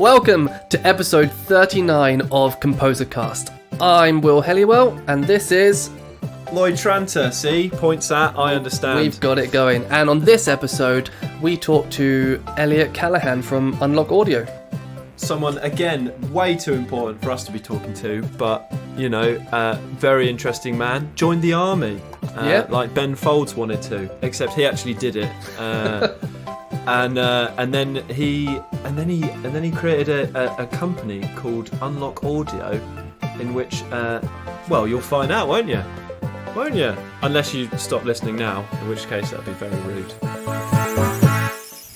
Welcome to episode 39 of Composercast. I'm Will Helliwell, and this is... Lloyd Tranter, see? Points at, I understand. We've got it going. And on this episode, we talk to Elliot Callighan from Unlock Audio. Someone, again, way too important for us to be talking to, but, you know, very interesting man. Joined the army, like Ben Folds wanted to, except he actually did it. And then he created a company called Unlock Audio, in which, well, you'll find out, won't you? Won't you? Unless you stop listening now, in which case that'd be very rude.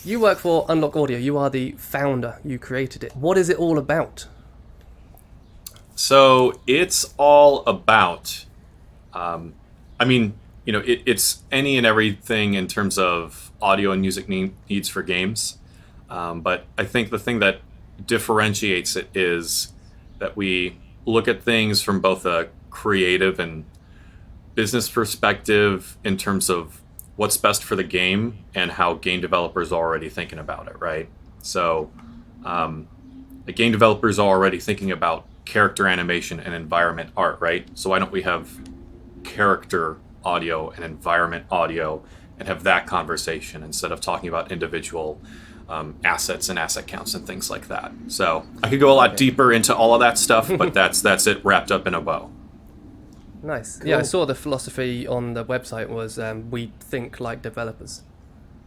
You work for Unlock Audio. You are the founder. You created it. What is it all about? So it's all about, it's any and everything in terms of audio and music needs for games. But I think the thing that differentiates it is that we look at things from both a creative and business perspective in terms of what's best for the game and how game developers are already thinking about it, right? So the game developers are already thinking about character animation and environment art, right? So why don't we have character audio and environment audio and have that conversation instead of talking about individual assets and asset counts and things like that. So I could go a lot deeper into all of that stuff, but that's it wrapped up in a bow. Nice. Cool. Yeah, I saw the philosophy on the website was we think like developers.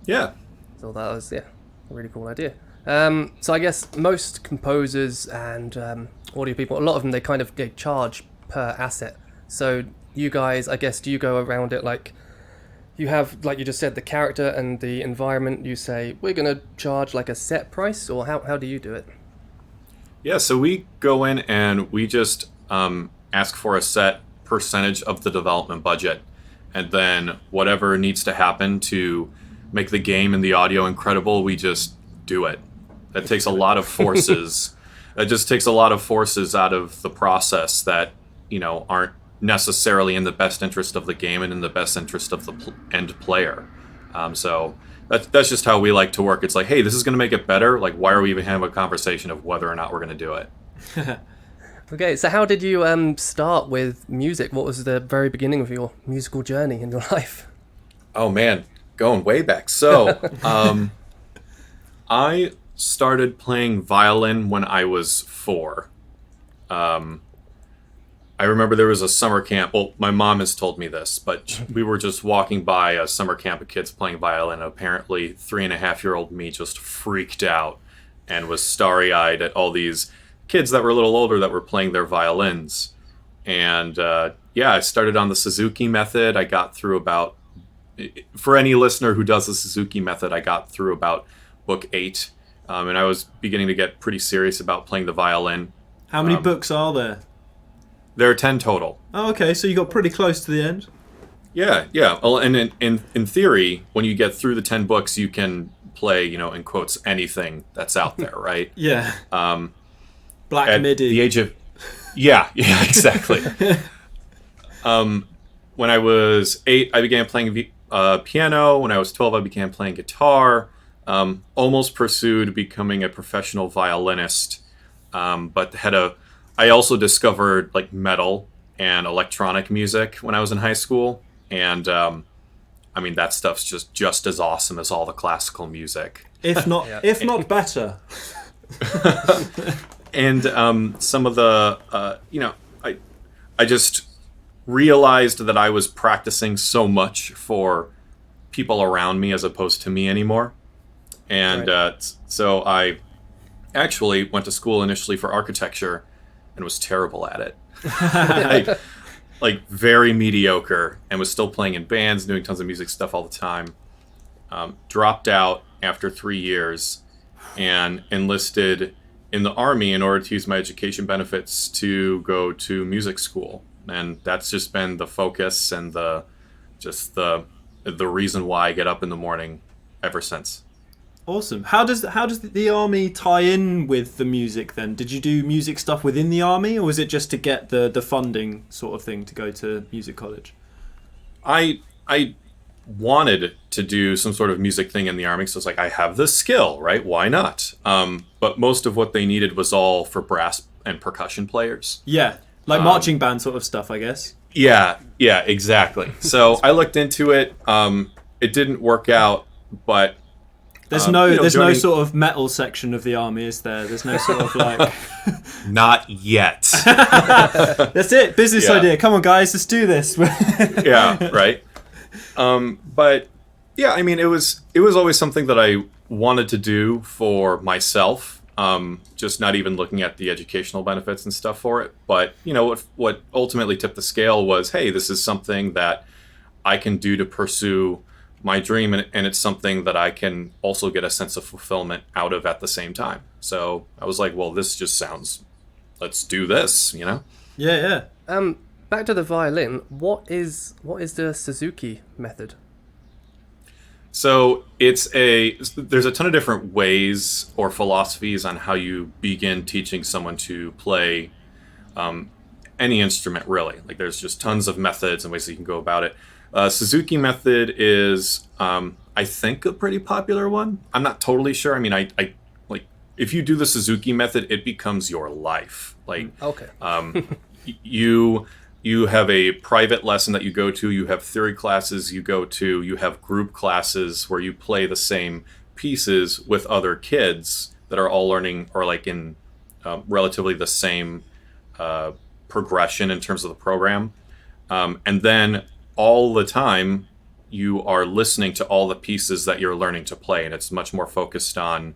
Yeah. So that was, a really cool idea. So I guess most composers and audio people, a lot of them, they charge per asset. So you guys, I guess, do you go around it like you have, like you just said, the character and the environment, you say, we're going to charge like a set price, or how do you do it? Yeah, so we go in and we just ask for a set percentage of the development budget, and then whatever needs to happen to make the game and the audio incredible, we just do it. That takes a lot of forces. That just takes a lot of forces out of the process that, aren't necessarily in the best interest of the game and in the best interest of the end player. So that's just how we like to work. It's like, hey, this is going to make it better. Like, why are we even having a conversation of whether or not we're going to do it? Okay, so how did you start with music? What was the very beginning of your musical journey in your life? Oh, man, going way back. So I started playing violin when I was 4. I remember there was a summer camp. Well, my mom has told me this, but we were just walking by a summer camp of kids playing violin. Apparently, 3.5-year-old me just freaked out and was starry-eyed at all these kids that were a little older that were playing their violins. And I started on the Suzuki Method. I got through about, for any listener who does the Suzuki Method, I got through about book 8. And I was beginning to get pretty serious about playing the violin. How many books are there? There are 10 total. Oh, okay, so you got pretty close to the end. Yeah. Well, and in theory, when you get through the 10 books, you can play, in quotes, anything that's out there, right? Yeah. Black at MIDI. The age of... Yeah, exactly. When I was 8, I began playing piano. When I was 12, I began playing guitar. Almost pursued becoming a professional violinist, but I also discovered like metal and electronic music when I was in high school, and that stuff's just as awesome as all the classical music, if not if not better. And some of the I just realized that I was practicing so much for people around me as opposed to me anymore, and so I actually went to school initially for architecture and was terrible at it. like very mediocre, and was still playing in bands, doing tons of music stuff all the time. Dropped out after 3 years and enlisted in the Army in order to use my education benefits to go to music school. And that's just been the focus and the reason why I get up in the morning ever since. Awesome. How does the Army tie in with the music then? Did you do music stuff within the Army, or was it just to get the funding sort of thing to go to music college? I wanted to do some sort of music thing in the Army, so it's like, I have this skill, right? Why not? but most of what they needed was all for brass and percussion players. Yeah, like marching band sort of stuff, I guess. Yeah, exactly. So I looked into it. It didn't work out, but there's no sort of metal section of the army, is there? There's no sort of like not yet. That's it. Business idea. Come on, guys, let's do this. Yeah, right. But yeah, I mean, it was always something that I wanted to do for myself. Just not even looking at the educational benefits and stuff for it. But, you know, what ultimately tipped the scale was, hey, this is something that I can do to pursue my dream, and it's something that I can also get a sense of fulfillment out of at the same time. So I was like, well, this just sounds, let's do this, you know? Yeah. Back to the violin. What is the Suzuki method? So there's a ton of different ways or philosophies on how you begin teaching someone to play any instrument, really. Like, there's just tons of methods and ways that you can go about it. Suzuki Method is, I think, a pretty popular one. I'm not totally sure. I mean, I like, if you do the Suzuki Method, it becomes your life. Like, okay. You have a private lesson that you go to. You have theory classes you go to. You have group classes where you play the same pieces with other kids that are all learning or like in relatively the same progression in terms of the program. And then all the time you are listening to all the pieces that you're learning to play. And it's much more focused on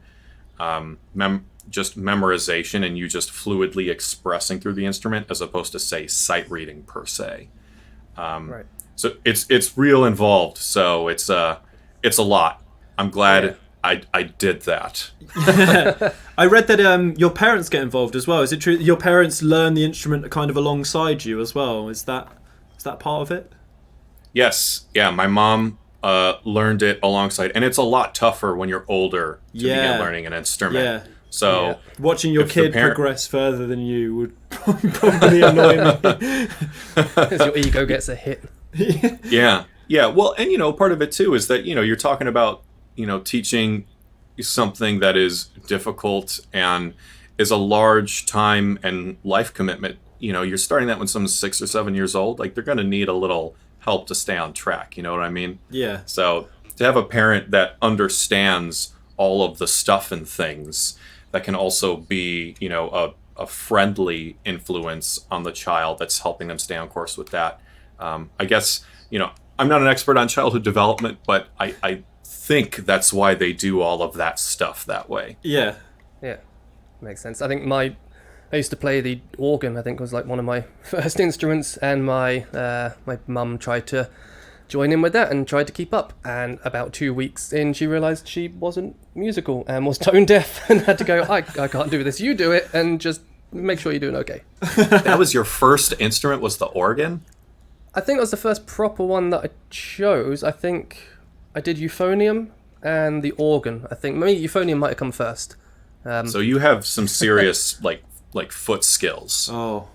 just memorization and you just fluidly expressing through the instrument as opposed to, say, sight reading per se. Right. So it's real involved. So it's a lot. I'm glad I did that. I read that your parents get involved as well. Is it true that your parents learn the instrument kind of alongside you as well? Is that part of it? Yes. Yeah, my mom learned it alongside, and it's a lot tougher when you're older to begin learning an instrument. Yeah. So watching your kid progress further than you would probably annoy me. Because your ego gets a hit. Yeah. Well, and part of it too is that you're talking about teaching something that is difficult and is a large time and life commitment. You're starting that when someone's 6 or 7 years old. Like, they're going to need a little help to stay on track. You know what I mean? Yeah. So to have a parent that understands all of the stuff and things that can also be, a friendly influence on the child that's helping them stay on course with that. I guess, I'm not an expert on childhood development, but I think that's why they do all of that stuff that way. Yeah. Yeah, makes sense. I think I used to play the organ. I think was like one of my first instruments, and my mum tried to join in with that and tried to keep up. And about 2 weeks in, she realised she wasn't musical and was tone deaf, and had to go, I can't do this. You do it, and just make sure you're doing okay. That was your first instrument, was the organ? I think that was the first proper one that I chose. I think I did euphonium and the organ. I think maybe euphonium might have come first. So you have some serious like foot skills. Oh,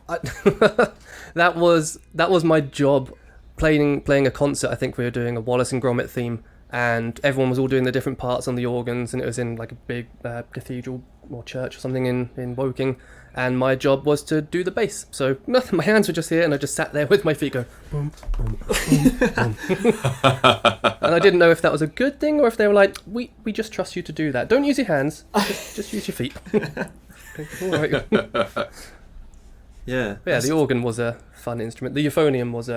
that was my job, playing a concert. I think we were doing a Wallace and Gromit theme, and everyone was all doing the different parts on the organs, and it was in like a big cathedral or church or something in Woking, and my job was to do the bass. So nothing, my hands were just here, and I just sat there with my feet going boom, boom, boom, boom. And I didn't know if that was a good thing or if they were like, we just trust you to do that. Don't use your hands, just use your feet. All right. Yeah. Yeah, the organ was a fun instrument. The euphonium was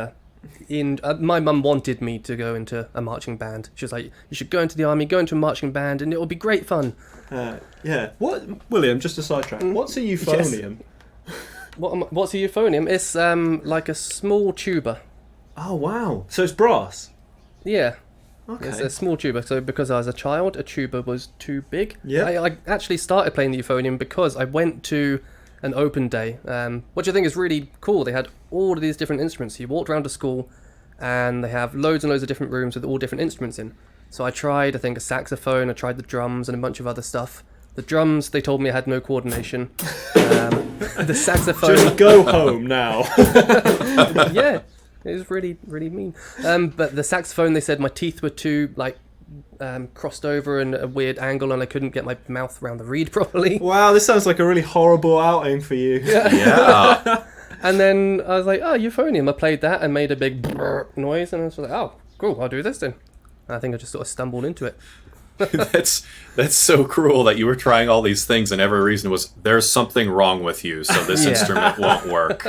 my mum wanted me to go into a marching band. She was like, you should go into the army, go into a marching band, and it will be great fun. Yeah. What, William, just a sidetrack, what's a euphonium? Yes. What's a euphonium? It's like a small tuba. Oh, wow. So it's brass? Yeah. Okay. It's a small tuba. So because I was a child, a tuba was too big. Yeah. I actually started playing the euphonium because I went to an open day, which I think is really cool. They had all of these different instruments. You walked around to school, and they have loads and loads of different rooms with all different instruments in. So I tried, I think, a saxophone. I tried the drums and a bunch of other stuff. The drums, they told me I had no coordination. The saxophone... Just go home now. Yeah, it was really, really mean. But the saxophone, they said my teeth were too, crossed over in a weird angle, and I couldn't get my mouth around the reed properly. Wow, this sounds like a really horrible outing for you. Yeah. And then I was like, oh, euphonium. I played that and made a big brrr noise, and I was like, oh, cool, I'll do this then. And I think I just sort of stumbled into it. That's so cruel that you were trying all these things and every reason was there's something wrong with you, so this instrument won't work.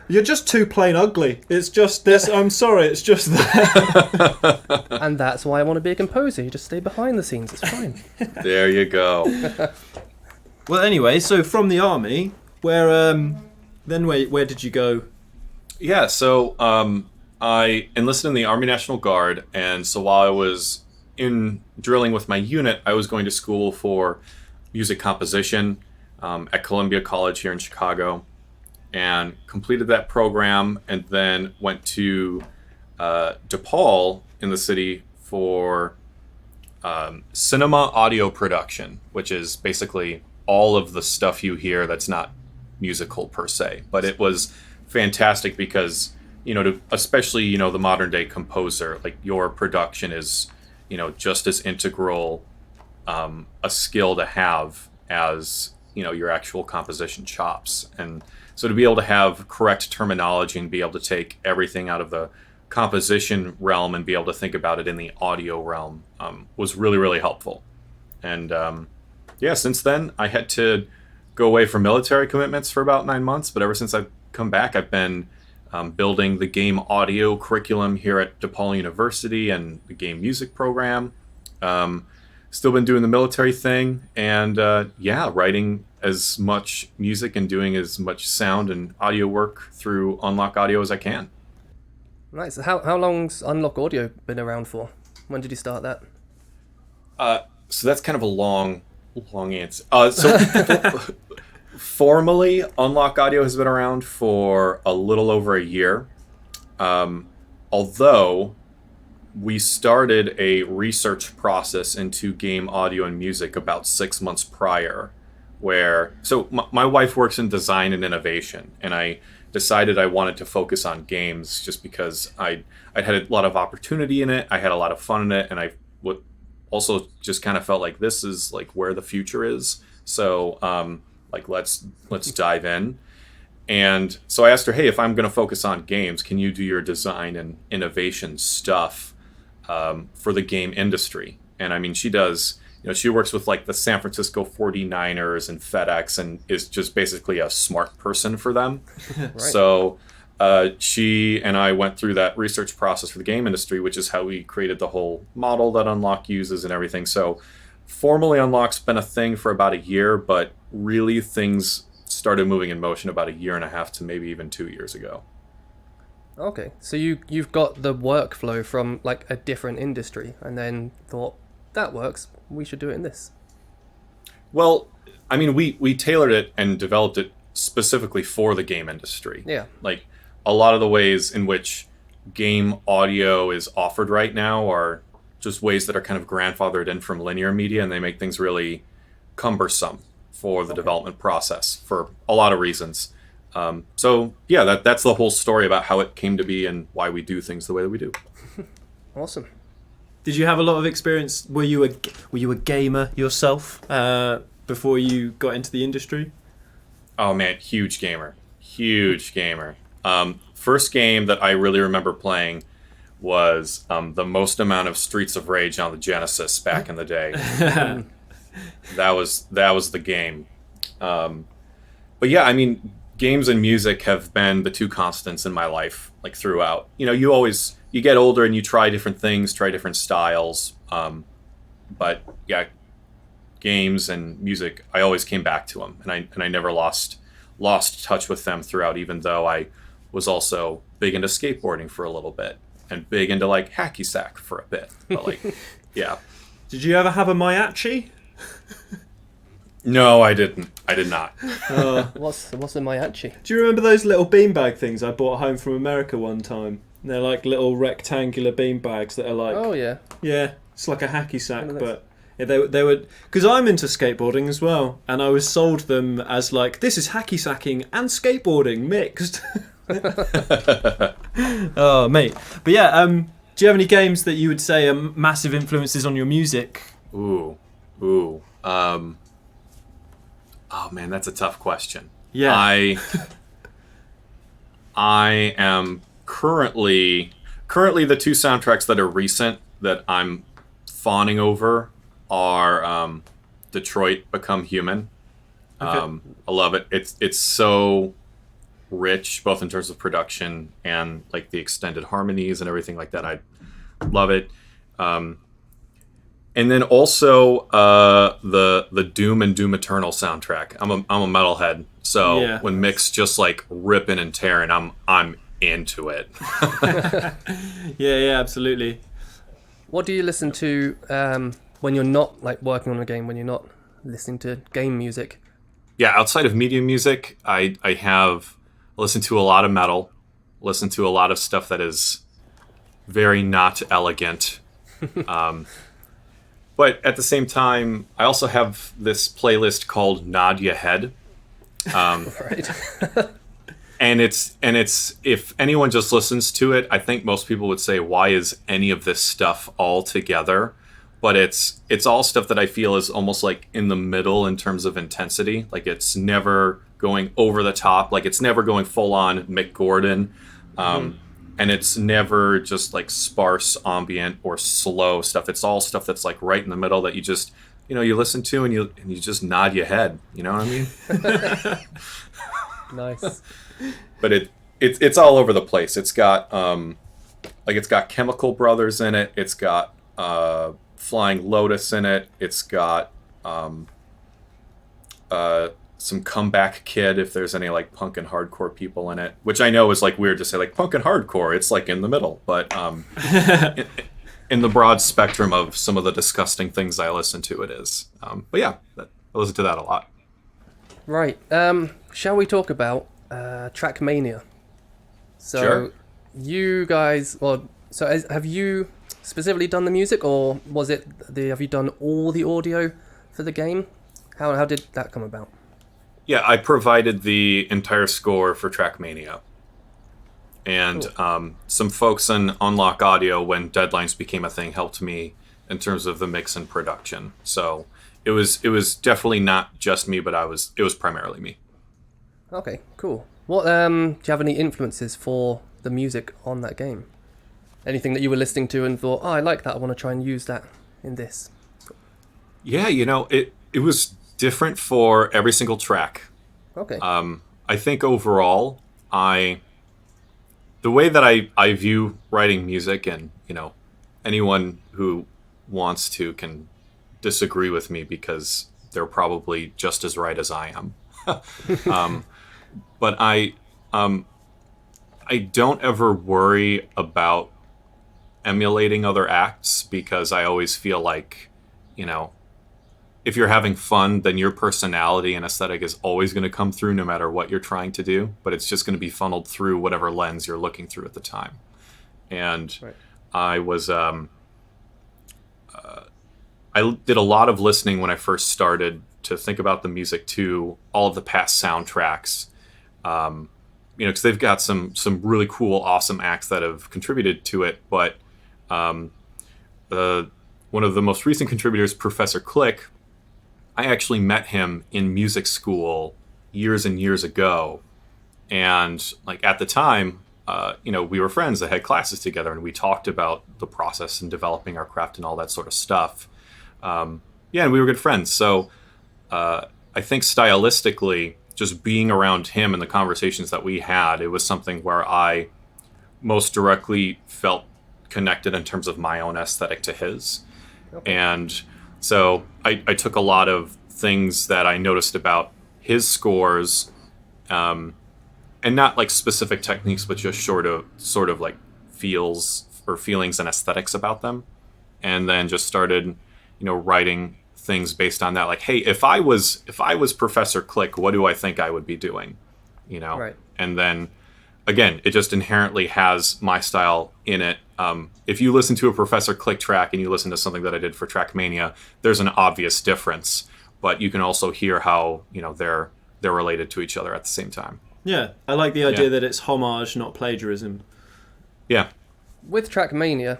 You're just too plain ugly. It's just this. I'm sorry, it's just that. And that's why I want to be a composer. You just stay behind the scenes. It's fine. There you go. Well, anyway, so from the army, where did you go? Yeah, so I enlisted in the Army National Guard, and so while I was in drilling with my unit, I was going to school for music composition at Columbia College here in Chicago, and completed that program, and then went to DePaul in the city for cinema audio production, which is basically all of the stuff you hear that's not musical per se. But it was fantastic because, especially, the modern day composer, like your production is, just as integral a skill to have as, your actual composition chops. And so to be able to have correct terminology and be able to take everything out of the composition realm and be able to think about it in the audio realm was really, really helpful. And since then I had to go away from military commitments for about 9 months, but ever since I've come back, I've been building the game audio curriculum here at DePaul University and the game music program. Still been doing the military thing, and writing as much music and doing as much sound and audio work through Unlock Audio as I can. Nice. How long's Unlock Audio been around for? When did you start that? So that's kind of a long answer. Formally, Unlock Audio has been around for a little over a year. Although we started a research process into game audio and music about 6 months prior, so my wife works in design and innovation, and I decided I wanted to focus on games just because I'd had a lot of opportunity in it, I had a lot of fun in it, and I would also just kind of felt like this is like where the future is. So let's dive in. And so I asked her, hey, if I'm going to focus on games, can you do your design and innovation stuff for the game industry? And I mean, she does, she works with like the San Francisco 49ers and FedEx and is just basically a smart person for them. Right. So she and I went through that research process for the game industry, which is how we created the whole model that Unlock uses and everything. So formally, Unlock's been a thing for about a year, but really things started moving in motion about 1.5 years to maybe even 2 years ago. Okay, so you've got the workflow from like a different industry, and then thought that works. We should do it in this. Well, I mean, we tailored it and developed it specifically for the game industry. Yeah, like a lot of the ways in which game audio is offered right now are just ways that are kind of grandfathered in from linear media, and they make things really cumbersome for the development process for a lot of reasons. That's the whole story about how it came to be and why we do things the way that we do. Awesome. Did you have a lot of experience? Were you a gamer yourself before you got into the industry? Oh man, huge gamer. First game that I really remember playing was the most amount of Streets of Rage on the Genesis back in the day. That was the game. But yeah, I mean, games and music have been the two constants in my life, like throughout. You get older and you try different things, try different styles. But yeah, games and music, I always came back to them, and I never lost touch with them throughout. Even though I was also big into skateboarding for a little bit and big into like hacky sack for a bit. But like, yeah. Did you ever have a mariachi? No, I didn't. I did not. What's a mariachi? Do you remember those little beanbag things I bought home from America one time? They're like little rectangular beanbags that are like... Oh, yeah. Yeah, it's like a hacky sack, but... Yeah, they were... Because I'm into skateboarding as well, and I was sold them as like, this is hacky sacking and skateboarding mixed. Oh, mate. But yeah, Do you have any games that you would say are massive influences on your music? Ooh. Oh man, that's a tough question. Yeah. I am currently the two soundtracks that are recent that I'm fawning over are Detroit Become Human. Okay. I love it. It's so rich, both in terms of production and like the extended harmonies and everything like that. I love it. And then also the Doom and Doom Eternal soundtrack. I'm a metalhead, so when Mick's just like ripping and tearing, I'm into it. Yeah, absolutely. What do you listen to when you're not like working on a game? When you're not listening to game music? Yeah, outside of media music, I have listened to a lot of metal, listened to a lot of stuff that is very not elegant. But at the same time, I also have this playlist called Nod Ya Head. Right. and it's if anyone just listens to it, I think most people would say, why is any of this stuff all together? But it's all stuff that I feel is almost like in the middle in terms of intensity. Like it's never going over the top. Like it's never going full on Mick Gordon. And it's never just like sparse ambient or slow stuff. It's all stuff that's like right in the middle that you just, you listen to and you just nod your head. You know what I mean? Nice. But it's all over the place. It's got it's got Chemical Brothers in it. It's got Flying Lotus in it. It's got some Comeback Kid, if there's any like punk and hardcore people in it, which I know is like weird to say, like punk and hardcore. It's like in the middle, but in the broad spectrum of some of the disgusting things I listen to, it is. But yeah, I listen to that a lot. Right. Shall we talk about Trackmania? So Sure. You guys, have you specifically done the music, or was it have you done all the audio for the game? How did that come about? Yeah, I provided the entire score for Trackmania. And Cool. Some folks in Unlock Audio, when deadlines became a thing, helped me in terms of the mix and production. So it was definitely not just me, but it was primarily me. Okay, cool. What do you have any influences for the music on that game? Anything that you were listening to and thought, I like that, I want to try and use that in this? Yeah, it was different for every single track. Okay. I think overall, the way that I view writing music, and anyone who wants to can disagree with me because they're probably just as right as I am. But I don't ever worry about emulating other acts, because I always feel like, if you're having fun, then your personality and aesthetic is always going to come through no matter what you're trying to do, but it's just going to be funneled through whatever lens you're looking through at the time. And Right. I was I did a lot of listening when I first started to think about the music to all of the past soundtracks, because they've got some really cool, awesome acts that have contributed to it. But one of the most recent contributors, Professor Click, I actually met him in music school years and years ago, and like at the time, we were friends that had classes together, and we talked about the process and developing our craft and all that sort of stuff. And we were good friends. So I think stylistically, just being around him and the conversations that we had, it was something where I most directly felt connected in terms of my own aesthetic to his. Okay. And so I took a lot of things that I noticed about his scores, and not like specific techniques, but just sort of like feels or feelings and aesthetics about them. And then just started, writing things based on that. Like, hey, if I was Professor Click, what do I think I would be doing? Right. And then again, it just inherently has my style in it. If you listen to a Professor Click track and you listen to something that I did for Trackmania, there's an obvious difference, but you can also hear how, they're related to each other at the same time. Yeah, I like the idea that it's homage, not plagiarism. Yeah. with Trackmania,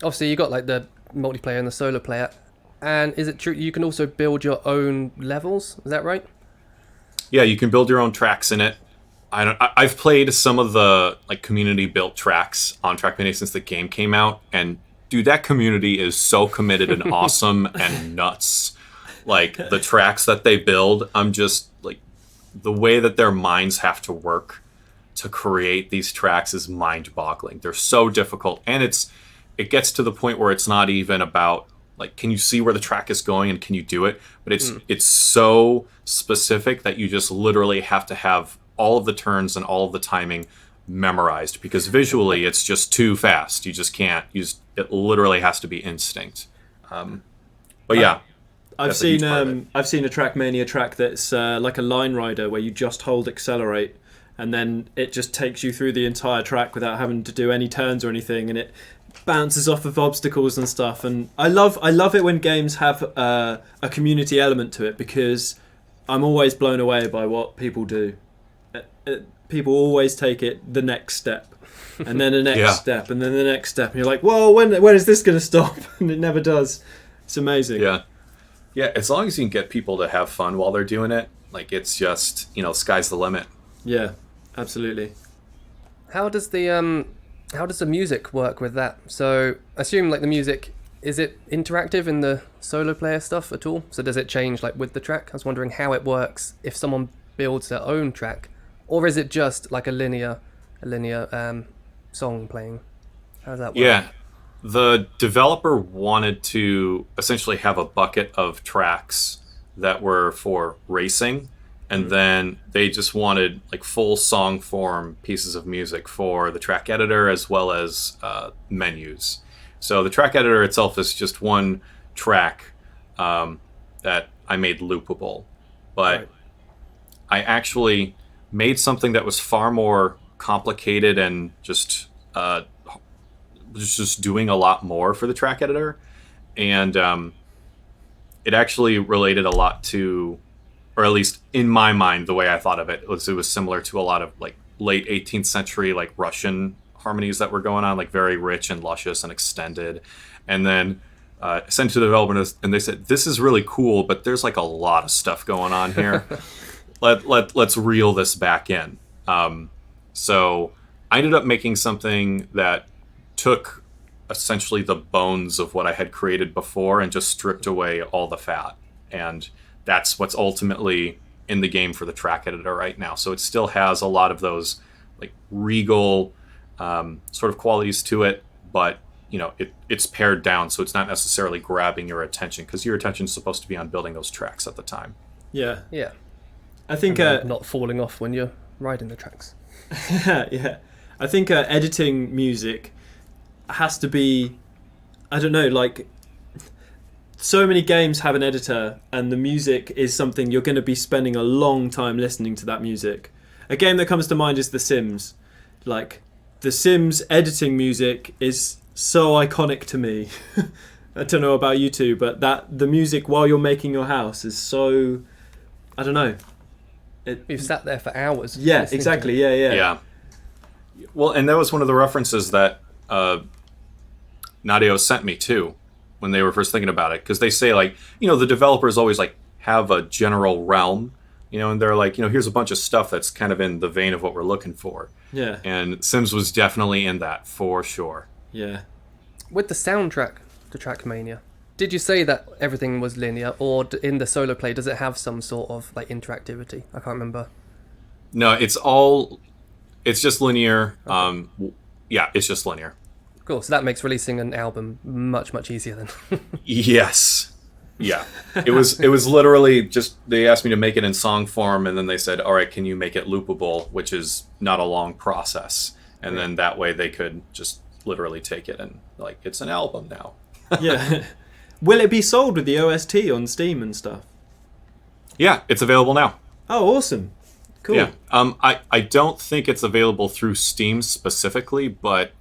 obviously you got like the multiplayer and the solo player, and is it true you can also build your own levels? Is that right? Yeah, you can build your own tracks in it. I've played some of the like community built tracks on Trackmania since the game came out, and dude, that community is so committed and awesome and nuts. Like the tracks that they build, I'm just like the way that their minds have to work to create these tracks is mind-boggling. They're so difficult, and it gets to the point where it's not even about like, can you see where the track is going and can you do it? But it's so specific that you just literally have to have all of the turns and all of the timing memorized, because visually it's just too fast. You just can't use it. Literally has to be instinct. But yeah, I've seen a Trackmania track that's like a line rider where you just hold accelerate and then it just takes you through the entire track without having to do any turns or anything, and it bounces off of obstacles and stuff. And I love it when games have a community element to it, because I'm always blown away by what people do. People always take it the next step, and then the next step, and then the next step, and you're like, whoa, when is this going to stop? And it never does. It's amazing. Yeah, as long as you can get people to have fun while they're doing it, like, it's just, sky's the limit. Yeah, absolutely. How does the music work with that? So I assume like the music, is it interactive in the solo player stuff at all? So does it change like with the track? I was wondering how it works if someone builds their own track, or is it just like a linear song playing? How does that work? Yeah, the developer wanted to essentially have a bucket of tracks that were for racing, and then they just wanted like full song form pieces of music for the track editor as well as menus. So the track editor itself is just one track that I made loopable, but I actually made something that was far more complicated and just doing a lot more for the track editor, and it actually related a lot to, or at least in my mind, the way I thought of it was similar to a lot of like late 18th century like Russian harmonies that were going on, like very rich and luscious and extended. And then sent to the developers, and they said, "This is really cool, but there's like a lot of stuff going on here. Let's reel this back in." So I ended up making something that took essentially the bones of what I had created before and just stripped away all the fat. And that's what's ultimately in the game for the track editor right now. So it still has a lot of those like regal sort of qualities to it, but it's pared down, so it's not necessarily grabbing your attention, because your attention is supposed to be on building those tracks at the time. Yeah. I think not falling off when you're riding the tracks. Yeah. I think editing music has to be, I don't know, like, so many games have an editor, and the music is something you're going to be spending a long time listening to that music. A game that comes to mind is The Sims. Like, The Sims editing music is so iconic to me. I don't know about you two, but the music while you're making your house is so, I don't know. You've sat there for hours. Yeah, exactly. Yeah. Well, and that was one of the references that Nadio sent me too when they were first thinking about it, because they say like, the developers always like have a general realm, and they're like, here's a bunch of stuff that's kind of in the vein of what we're looking for. Yeah. And Sims was definitely in that for sure. Yeah. With the soundtrack to Trackmania, did you say that everything was linear, or in the solo play does it have some sort of like interactivity? I can't remember. No, it's just linear. Okay. Yeah, it's just linear. Cool. So that makes releasing an album much, much easier then. Yes. Yeah. It was literally just, they asked me to make it in song form, and then they said, all right, can you make it loopable, which is not a long process. And then that way they could just literally take it and like, it's an album now. Yeah. Will it be sold with the OST on Steam and stuff? Yeah, it's available now. Oh, awesome. Cool. Yeah. I don't think it's available through Steam specifically, but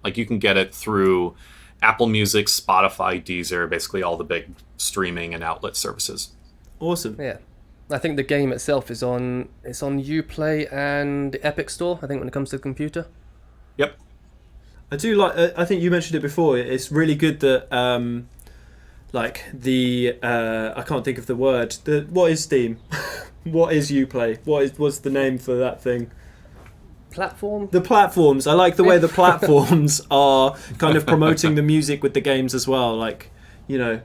like you can get it through Apple Music, Spotify, Deezer, basically all the big streaming and outlet services. Awesome. Yeah. I think the game itself is on Uplay and the Epic Store, I think, when it comes to the computer. Yep. I do like. I think you mentioned it before. It's really good that like the I can't think of the word. What is Steam? What is Uplay? What's the name for that thing? Platform? The platforms. I like the way the platforms are kind of promoting the music with the games as well. Like, you know,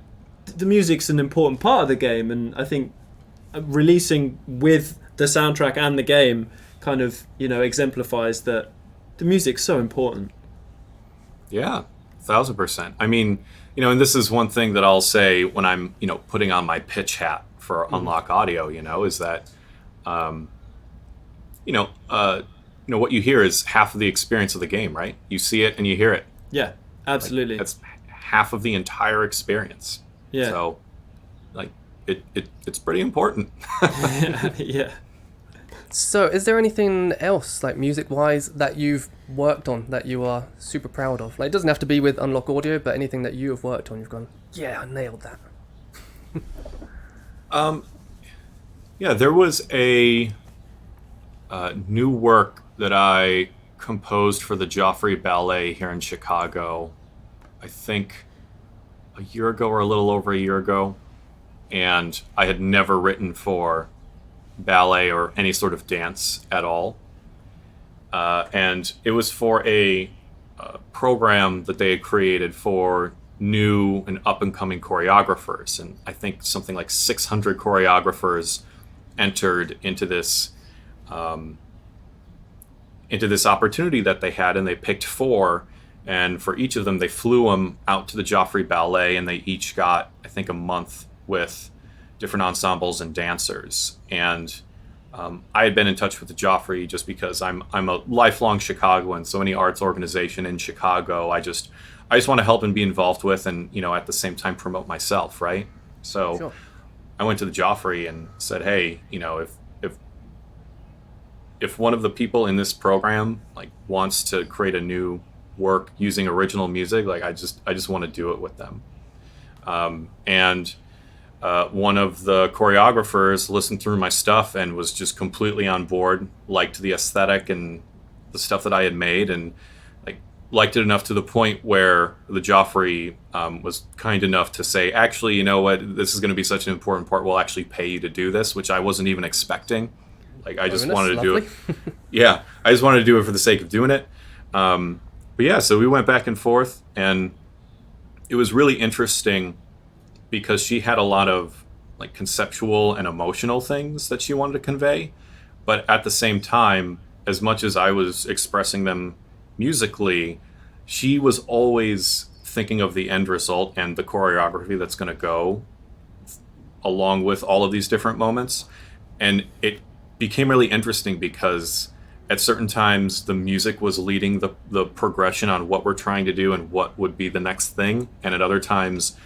the music's an important part of the game, and I think releasing with the soundtrack and the game kind of, you know, exemplifies that the music's so important. Yeah, 1,000%. I mean, you know, and this is one thing that I'll say when I'm, you know, putting on my pitch hat for Unlock Audio, you know, is that, what you hear is half of the experience of the game, right? You see it and you hear it. Yeah, absolutely. Like, that's half of the entire experience. Yeah. So, like, it's pretty important. Yeah. So, is there anything else, like music-wise, that you've worked on that you are super proud of? Like, it doesn't have to be with Unlock Audio, but anything that you have worked on, you've gone, yeah, I nailed that. Yeah, there was a new work that I composed for the Joffrey Ballet here in Chicago, I think a year ago or a little over a year ago. And I had never written for ballet or any sort of dance at all. And it was for a program that they had created for new and up-and-coming choreographers. And I think something like 600 choreographers entered into this opportunity that they had, and they picked 4. And for each of them, they flew them out to the Joffrey Ballet, and they each got, I think, a month with different ensembles and dancers. And I had been in touch with the Joffrey just because I'm a lifelong Chicagoan, so any arts organization in Chicago, I just want to help and be involved with, and, you know, at the same time promote myself, right? So sure. I went to the Joffrey and said, hey, you know, if one of the people in this program like wants to create a new work using original music, like I just want to do it with them. And one of the choreographers listened through my stuff and was just completely on board, liked the aesthetic and the stuff that I had made, and like liked it enough to the point where the Joffrey was kind enough to say, actually, you know what, this is going to be such an important part, we'll actually pay you to do this, which I wasn't even expecting. Like, I just wanted to do it. Yeah, I just wanted to do it for the sake of doing it. But yeah, so we went back and forth, and it was really interesting because she had a lot of like conceptual and emotional things that she wanted to convey. But at the same time, as much as I was expressing them musically, she was always thinking of the end result and the choreography that's going to go along with all of these different moments. And it became really interesting because at certain times the music was leading the progression on what we're trying to do and what would be the next thing, and at other times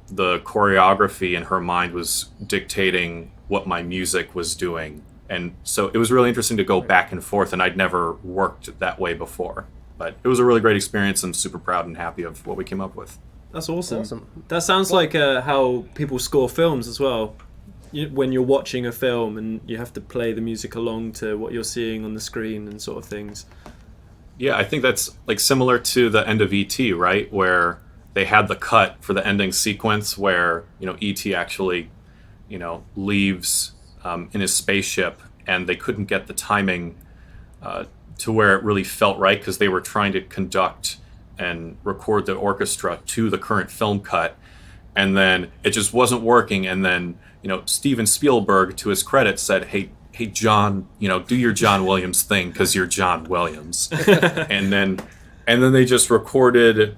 the choreography in her mind was dictating what my music was doing. And so it was really interesting to go back and forth, and I'd never worked that way before, but it was a really great experience. I'm super proud and happy of what we came up with. That's awesome. That sounds like how people score films as well. When you're watching a film and you have to play the music along to what you're seeing on the screen and sort of things. Yeah, I think that's like similar to the end of E.T., right? Where they had the cut for the ending sequence where, you know, E.T. actually, you know, leaves in his spaceship, and they couldn't get the timing to where it really felt right because they were trying to conduct and record the orchestra to the current film cut, and then it just wasn't working. And then, you know, Steven Spielberg, to his credit, said, hey John, you know, do your John Williams thing because you're John Williams. and then they just recorded,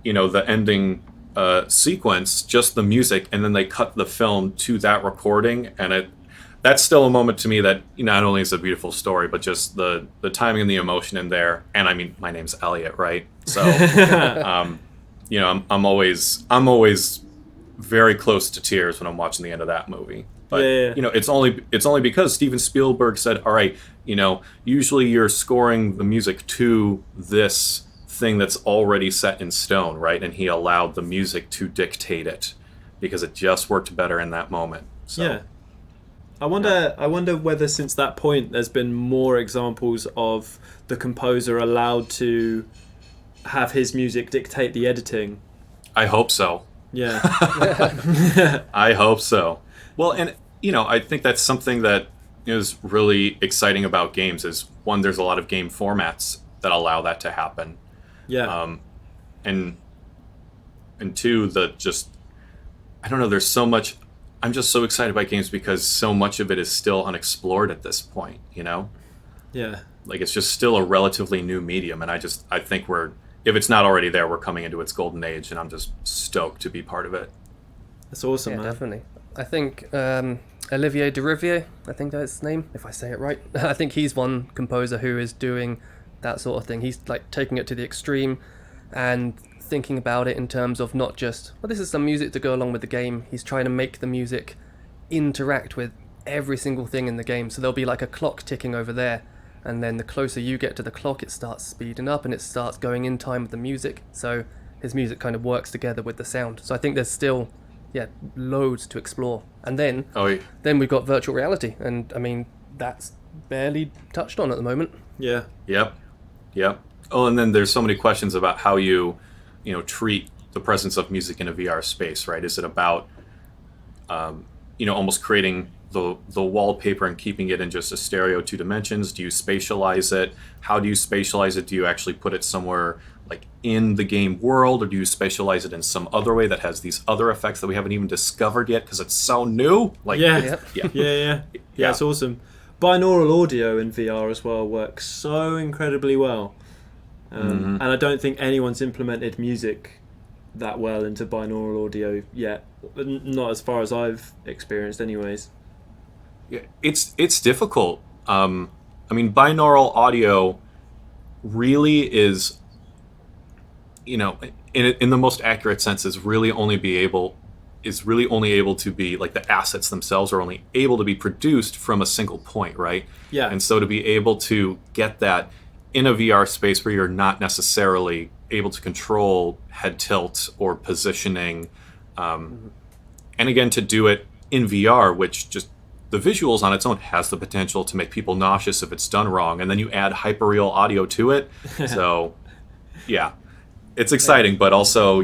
you know, the ending sequence, just the music, and then they cut the film to that recording. And that's still a moment to me that, you know, not only is a beautiful story, but just the timing and the emotion in there. And I mean, my name's Elliot, right? So, you know, I'm always very close to tears when I'm watching the end of that movie. But yeah. You know, it's only because Steven Spielberg said, all right, you know, usually you're scoring the music to this thing that's already set in stone, right? And he allowed the music to dictate it because it just worked better in that moment. So, yeah. I wonder whether since that point there's been more examples of the composer allowed to have his music dictate the editing. I hope so. Yeah. I hope so. Well, and I think that's something that is really exciting about games is, one, there's a lot of game formats that allow that to happen. Yeah. And two, I don't know, there's so much. I'm just so excited by games because so much of it is still unexplored at this point, Yeah. Like, it's just still a relatively new medium, and I think if it's not already there, we're coming into its golden age, and I'm just stoked to be part of it. That's awesome, man. Definitely. I think Olivier Derivier, I think that's his name, if I say it right. I think he's one composer who is doing that sort of thing. He's like taking it to the extreme and thinking about it in terms of not just, well, this is some music to go along with the game. He's trying to make the music interact with every single thing in the game. So there'll be like a clock ticking over there, and then the closer you get to the clock, it starts speeding up and it starts going in time with the music. So his music kind of works together with the sound. So I think there's still loads to explore. And then we've got virtual reality, and I mean, that's barely touched on at the moment. Yeah. Yep. Oh, and then there's so many questions about how you treat the presence of music in a VR space, right? Is it about almost creating the wallpaper and keeping it in just a stereo 2 dimensions? Do you spatialize it? How do you spatialize it? Do you actually put it somewhere like in the game world, or do you spatialize it in some other way that has these other effects that we haven't even discovered yet because it's so new? Like, Yeah, it's awesome. Binaural audio in VR as well works so incredibly well. And I don't think anyone's implemented music that well into binaural audio yet. Not as far as I've experienced anyways. Yeah, it's difficult. I mean, binaural audio really is, in the most accurate sense, is really only able to be, like, the assets themselves are only able to be produced from a single point, right? Yeah. And so to be able to get that in a VR space where you're not necessarily able to control head tilt or positioning, and again, to do it in VR, which just the visuals on its own has the potential to make people nauseous if it's done wrong, and then you add hyperreal audio to it. So, yeah, it's exciting, but also,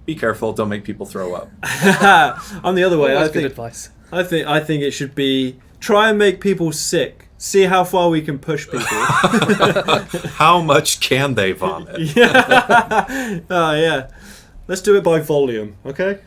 be careful, don't make people throw up. I'm the other way. That's good advice. I think it should be try and make people sick. See how far we can push people. How much can they vomit? Yeah. Oh, yeah. Let's do it by volume, okay?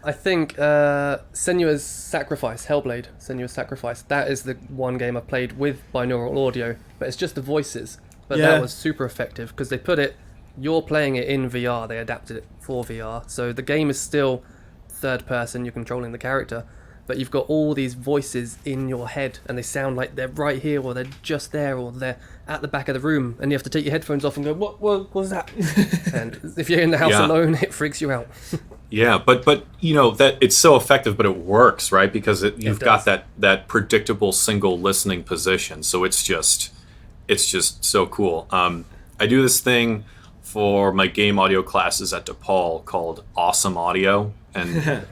I think Senua's Sacrifice, Hellblade, Senua's Sacrifice, that is the one game I've played with binaural audio, but it's just the voices. But that was super effective because they put it, you're playing it in VR, they adapted it for VR. So the game is still third person, you're controlling the character, but you've got all these voices in your head and they sound like they're right here, or they're just there, or they're at the back of the room, and you have to take your headphones off and go, what was that? And if you're in the house alone, it freaks you out. Yeah, but that it's so effective, but it works, right? Because you've got that predictable single listening position. So it's just so cool. I do this thing for my game audio classes at DePaul called Awesome Audio, and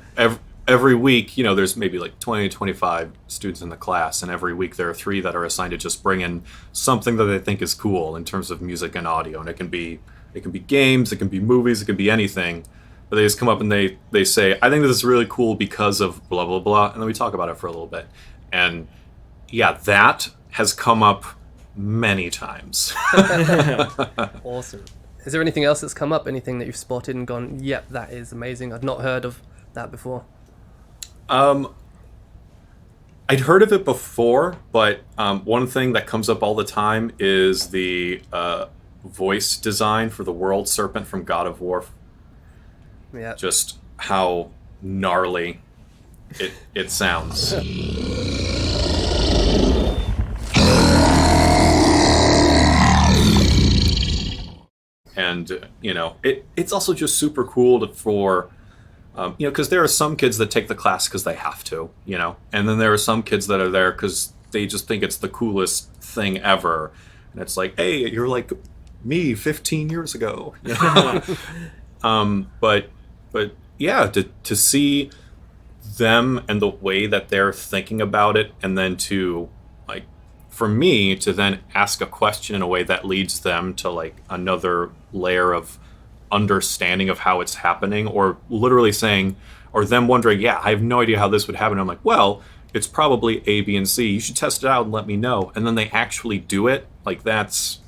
every week, there's maybe like 20 to 25 students in the class, and every week there are 3 that are assigned to just bring in something that they think is cool in terms of music and audio, and it can be games, it can be movies, it can be anything. But they just come up and they say, I think this is really cool because of blah, blah, blah. And then we talk about it for a little bit. And yeah, that has come up many times. Awesome. Is there anything else that's come up? Anything that you've spotted and gone, yep, that is amazing. I'd not heard of that before. I'd heard of it before, but one thing that comes up all the time is the voice design for the world Serpent from God of War. Yeah. Just how gnarly it sounds. And it's also just super cool for because there are some kids that take the class because they have to, and then there are some kids that are there because they just think it's the coolest thing ever, and it's like, hey, you're like me 15 years ago. But yeah, to see them and the way that they're thinking about it, and then to like for me to then ask a question in a way that leads them to like another layer of understanding of how it's happening, or literally saying, or them wondering, yeah, I have no idea how this would happen. I'm like, well, it's probably A, B, and C. You should test it out and let me know. And then they actually do it. Like that's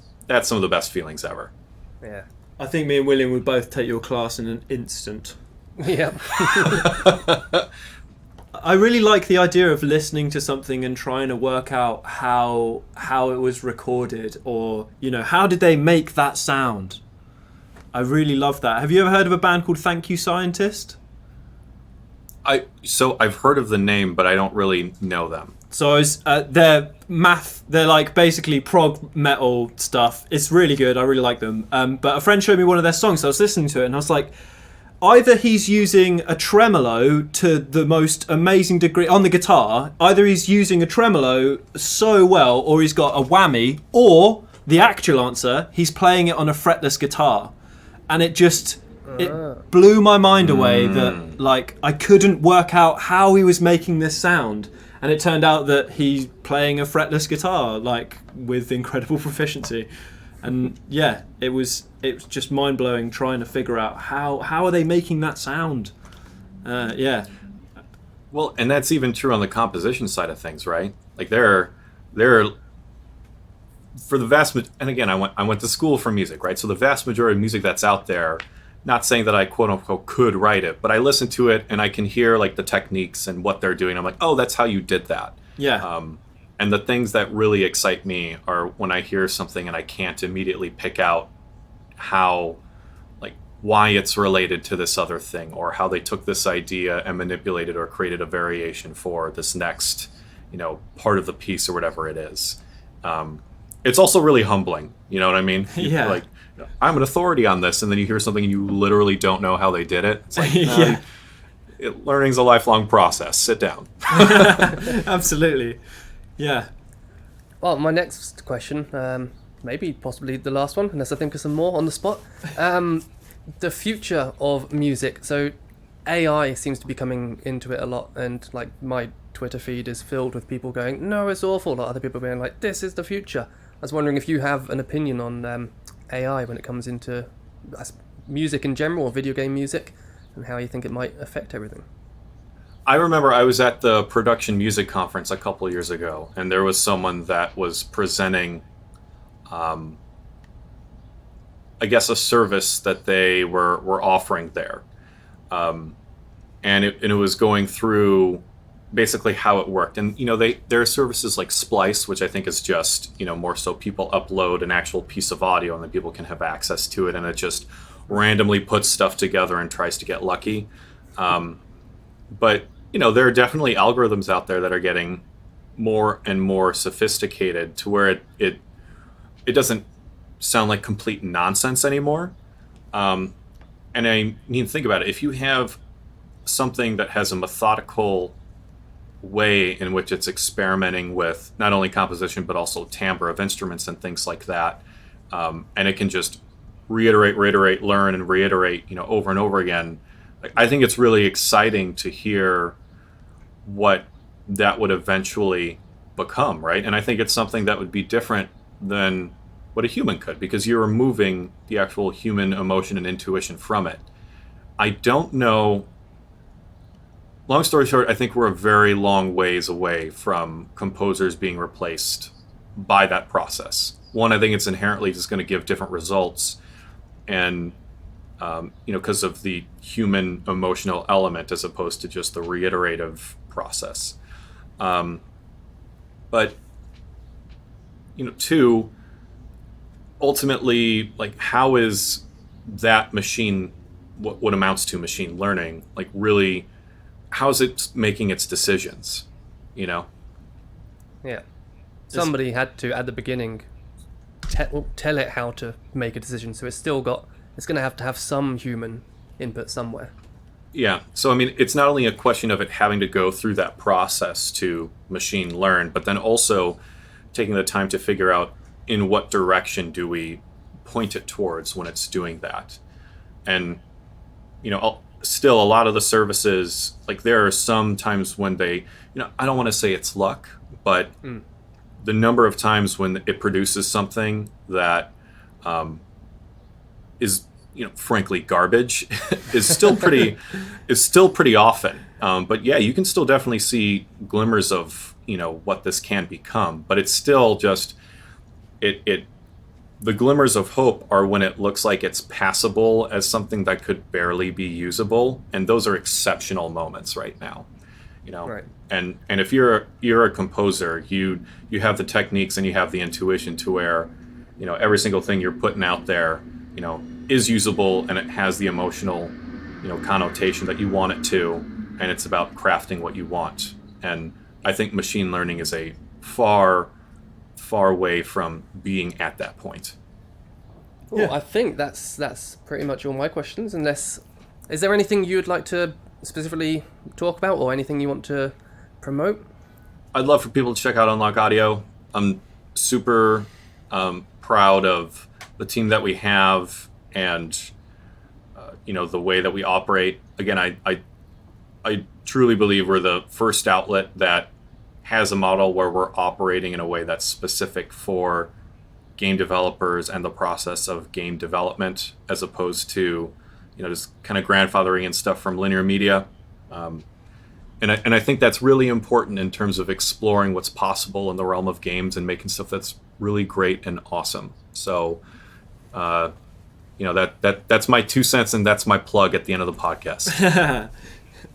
some of the best feelings ever. Yeah. I think me and William would both take your class in an instant. Yeah. I really like the idea of listening to something and trying to work out how it was recorded, or, you know, how did they make that sound? I really love that. Have you ever heard of a band called Thank You Scientist? So I've heard of the name, but I don't really know them. So they're like basically prog metal stuff. It's really good. I really like them. But a friend showed me one of their songs. So I was listening to it and I was like, either he's using a tremolo to the most amazing degree on the guitar, either he's using a tremolo so well, or he's got a whammy, or the actual answer, he's playing it on a fretless guitar. And it blew my mind away that like I couldn't work out how he was making this sound. And it turned out that he's playing a fretless guitar, like, with incredible proficiency. And yeah, it was just mind blowing trying to figure out how are they making that sound. Yeah. Well, and that's even true on the composition side of things, right? Like there for the and again, I went to school for music, right? So the vast majority of music that's out there, not saying that I quote unquote could write it, but I listen to it and I can hear like the techniques and what they're doing. I'm like, oh, that's how you did that. Yeah. And the things that really excite me are when I hear something and I can't immediately pick out why it's related to this other thing, or how they took this idea and manipulated or created a variation for this next, part of the piece or whatever it is. It's also really humbling. You know what I mean? Yeah. Like, I'm an authority on this, and then you hear something and you literally don't know how they did it. It's like, yeah. Learning's a lifelong process. Sit down. Absolutely. Yeah. Well, my next question, maybe possibly the last one, unless I think of some more on the spot. The future of music. So AI seems to be coming into it a lot, and like my Twitter feed is filled with people going, no, it's awful. Like other people being like, this is the future. I was wondering if you have an opinion on AI when it comes into music in general, or video game music, and how you think it might affect everything. I remember I was at the Production Music Conference a couple of years ago, and there was someone that was presenting, I guess, a service that they were offering there. And it was going through basically how it worked. And, there are services like Splice, which I think is just, more so people upload an actual piece of audio and then people can have access to it, and it just randomly puts stuff together and tries to get lucky. But, there are definitely algorithms out there that are getting more and more sophisticated to where it doesn't sound like complete nonsense anymore. And I mean, think about it. If you have something that has a methodical way in which it's experimenting with not only composition but also timbre of instruments and things like that, and it can just reiterate, learn and reiterate, over and over again, I think it's really exciting to hear what that would eventually become, right? And I think it's something that would be different than what a human could, because you're removing the actual human emotion and intuition from it. I don't know. Long story short, I think we're a very long ways away from composers being replaced by that process. One, I think it's inherently just going to give different results, and because of the human emotional element as opposed to just the reiterative process. But two, ultimately, like, how is that machine, what amounts to machine learning, like, really, how is it making its decisions? Yeah. Somebody had to, at the beginning, tell it how to make a decision, so it's going to have some human input somewhere. Yeah. So, I mean, it's not only a question of it having to go through that process to machine learn, but then also taking the time to figure out in what direction do we point it towards when it's doing that. And, still a lot of the services, like, there are some times when they, I don't want to say it's luck, but the number of times when it produces something that is, frankly garbage is still pretty often. But yeah, you can still definitely see glimmers of what this can become. But it's still just the glimmers of hope are when it looks like it's passable as something that could barely be usable, and those are exceptional moments right now. Right. And if you're a composer, you have the techniques and you have the intuition to where every single thing you're putting out there is usable, and it has the emotional connotation that you want it to, and it's about crafting what you want. And I think machine learning is a far away from being at that point. Well, yeah. I think that's pretty much all my questions, unless is there anything you'd like to specifically talk about or anything you want to promote? I'd love for people to check out Unlock Audio. I'm super proud of the team that we have, and the way that we operate. Again, I truly believe we're the first outlet that has a model where we're operating in a way that's specific for game developers and the process of game development, as opposed to just kind of grandfathering in stuff from linear media. And I think that's really important in terms of exploring what's possible in the realm of games and making stuff that's really great and awesome. So, that's my 2 cents, and that's my plug at the end of the podcast.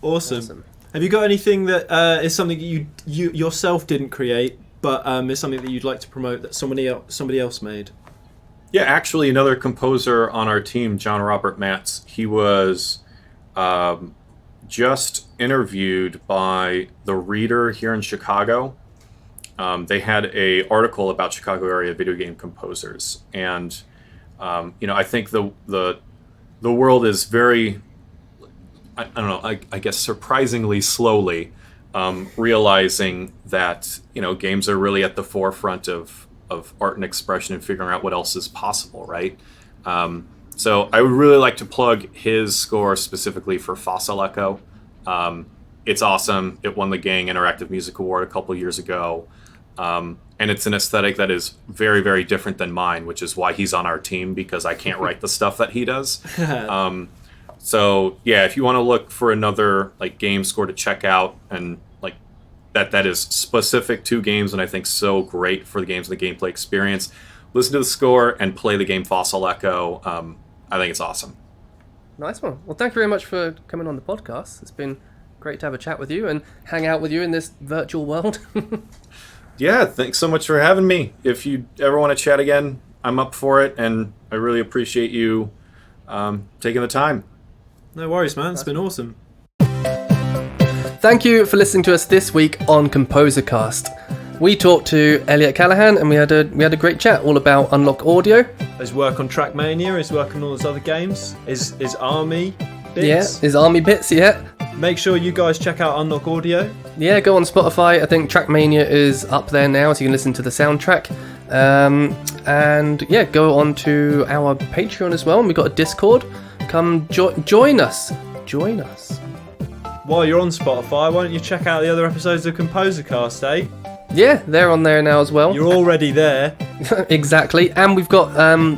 Awesome. Have you got anything that is something that you yourself didn't create, but is something that you'd like to promote that somebody else made? Yeah, actually, another composer on our team, John Robert Matz, he was just interviewed by The Reader here in Chicago. They had an article about Chicago area video game composers, and I think the world is very, I don't know, I guess surprisingly slowly realizing that games are really at the forefront of art and expression and figuring out what else is possible, right? So I would really like to plug his score specifically for Fossil Echo. It's awesome. It won the Gang Interactive Music Award a couple years ago. And it's an aesthetic that is very, very different than mine, which is why he's on our team, because I can't write the stuff that he does. So yeah, if you want to look for another game score to check out, and that is specific to games, and I think so great for the games and the gameplay experience, listen to the score and play the game Fossil Echo. I think it's awesome. Nice one. Well, thank you very much for coming on the podcast. It's been great to have a chat with you and hang out with you in this virtual world. Yeah, thanks so much for having me. If you ever want to chat again, I'm up for it, and I really appreciate you taking the time. No worries, man. It's been awesome. Thank you for listening to us this week on Composercast. We talked to Elliot Callighan, and we had a great chat all about Unlock Audio. His work on Trackmania, his work on all his other games, his army bits. Yeah, his army bits, yeah. Make sure you guys check out Unlock Audio. Yeah, go on Spotify. I think Trackmania is up there now, so you can listen to the soundtrack. And yeah, go on to our Patreon as well. And we've got a Discord. Come join us. Join us. While you're on Spotify, why don't you check out the other episodes of Composercast, eh? Yeah, they're on there now as well. You're already there. Exactly. And we've got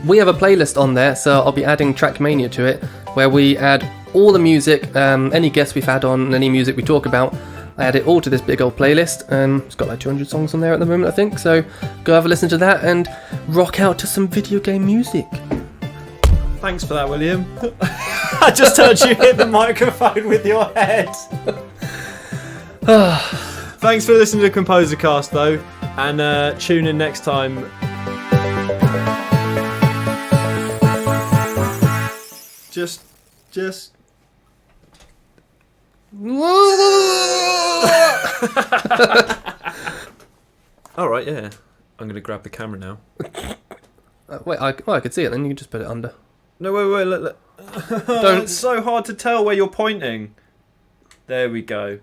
we have a playlist on there, so I'll be adding Trackmania to it, where we add all the music, any guests we've had on, any music we talk about. I add it all to this big old playlist. It's got 200 songs on there at the moment, I think. So go have a listen to that and rock out to some video game music. Thanks for that, William. I just heard you hit the microphone with your head. Thanks for listening to Composercast, though, and tune in next time. Just. All right, yeah. I'm gonna grab the camera now. Wait, I could see it. Then you can just put it under. No, wait. Look. Don't. It's so hard to tell where you're pointing. There we go.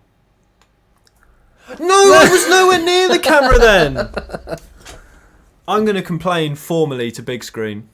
No, I was nowhere near the camera then. I'm gonna complain formally to Big Screen.